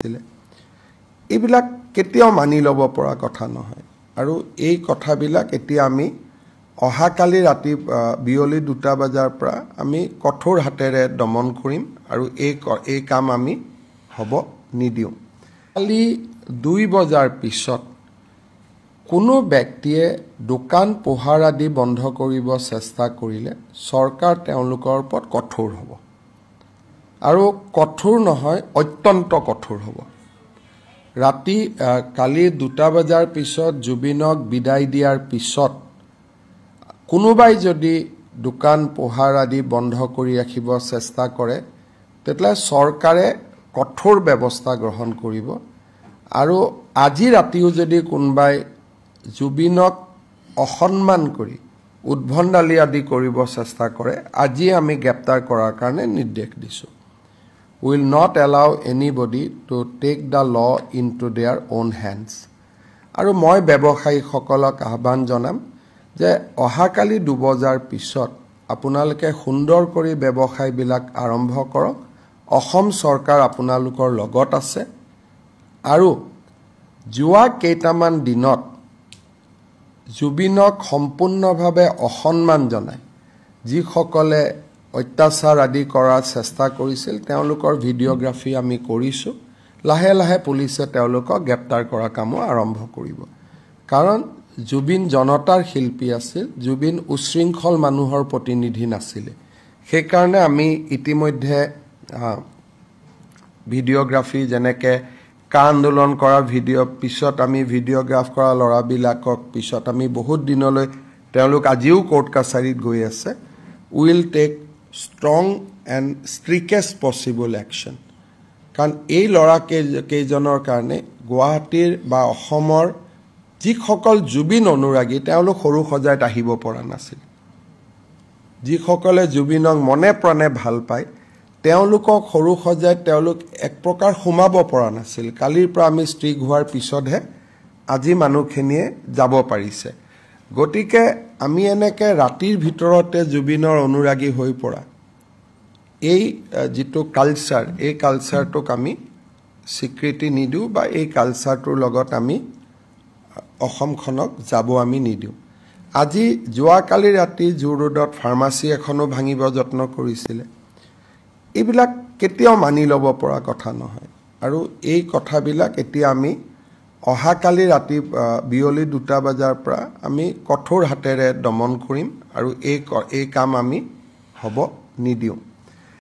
এইবিলাক কেতিয়াও মানি ল'ব পৰা কথা নহয় আৰু এই কথাবিলাক এতিয়া আমি অহাকালি ৰাতি বিয়লি 2টা বজাৰ পৰা আমি কঠোৰ হাতেৰে দমন কৰিম আৰু এই কাম আমি হ'ব নিদিও। কালি 2 বজাৰ পিছত কোনো ব্যক্তিয়ে দোকান পোহাৰ আদি বন্ধ কৰিব চেষ্টা কৰিলে চৰকাৰ তেওঁলোকৰ ওপৰত কঠোৰ হ'ব আৰু কঠোৰ নহয় অত্যন্ত কঠোৰ হ'ব। ৰাতি কালি 2টা বজাৰ পিছত জুবিনক বিদায় দিয়াৰ পিছত কোনোবাই যদি দোকান পোহাৰ আদি বন্ধ কৰি ৰাখিব চেষ্টা কৰে তেতিয়া চৰকাৰে কঠোৰ ব্যৱস্থা গ্ৰহণ কৰিব আৰু আজি ৰাতিও যদি কোনোবাই জুবিনক অসন্মান কৰি উদ্ভণ্ডালি আদি কৰিব চেষ্টা কৰে আজি আমি গ্ৰেপ্তাৰ কৰাৰ কাৰণে নিৰ্দেশ দিছোঁ। We will not allow anybody to take the law into their own hands. আৰু মই ব্যৱসায়ীসকলক আহ্বান জনাম যে অহাকালি 2 বজাৰ পিছত আপোনালোকে সুন্দৰ কৰি ব্যৱসায়বিলাক আৰম্ভ কৰক। অসম চৰকাৰ আপোনালোকৰ লগত আছে আৰু যোৱা কেইটামান দিনত জুবিনক সম্পূৰ্ণভাৱে অসন্মান জনায় যিসকলে অত্যাচাৰ আদি কৰাৰ চেষ্টা কৰিছিল তেওঁলোকৰ ভিডিঅ'গ্ৰাফি আমি কৰিছোঁ। লাহে লাহে পুলিচে তেওঁলোকক গ্ৰেপ্তাৰ কৰা কামো আৰম্ভ কৰিব কাৰণ জুবিন জনতাৰ শিল্পী আছিল, জুবিন উশৃংখল মানুহৰ প্ৰতিনিধি নাছিলে। সেইকাৰণে আমি ইতিমধ্যে ভিডিঅ'গ্ৰাফি যেনেকৈ কা আন্দোলন কৰা ভিডিঅ' পিছত আমি ভিডিঅ'গ্ৰাফ কৰা ল'ৰাবিলাকক পিছত আমি বহুত দিনলৈ তেওঁলোক আজিও কোৰ্ট কাছাৰীত গৈ আছে। Will take strong and strictest possible action কাৰণ এই ল'ৰা কেইজনৰ কাৰণে গুৱাহাটীৰ বা অসমৰ যিসকল জুবিন অনুৰাগী তেওঁলোক সৰু সজাইত আহিব পৰা নাছিল। যিসকলে জুবিনক মনে প্ৰাণে ভাল পায় তেওঁলোকক সৰু সজাইত তেওঁলোক এক প্ৰকাৰ সোমাব পৰা নাছিল। কালিৰ পৰা আমি ষ্ট্ৰিক হোৱাৰ পিছতহে আজি মানুহখিনিয়ে যাব পাৰিছে। গতিকে আমি এনেকৈ ৰাতিৰ ভিতৰতে জুবিনৰ অনুৰাগী হৈ পৰা এই যিটো কালচাৰ এই কালচাৰটোক আমি স্বীকৃতি নিদিওঁ বা এই কালচাৰটোৰ লগত আমি অসমখনক যাব আমি নিদিওঁ। আজি যোৱাকালি ৰাতি জু ৰোডত ফাৰ্মাচী এখনো ভাঙিব যত্ন কৰিছিলে। এইবিলাক কেতিয়াও মানি ল'ব পৰা কথা নহয় আৰু এই কথাবিলাক এতিয়া আমি অহাকালি ৰাতি বিয়লি 2টা বজাৰ পৰা আমি কঠোৰ হাতেৰে দমন কৰিম আৰু এই কাম আমি হ'ব নিদিওঁ।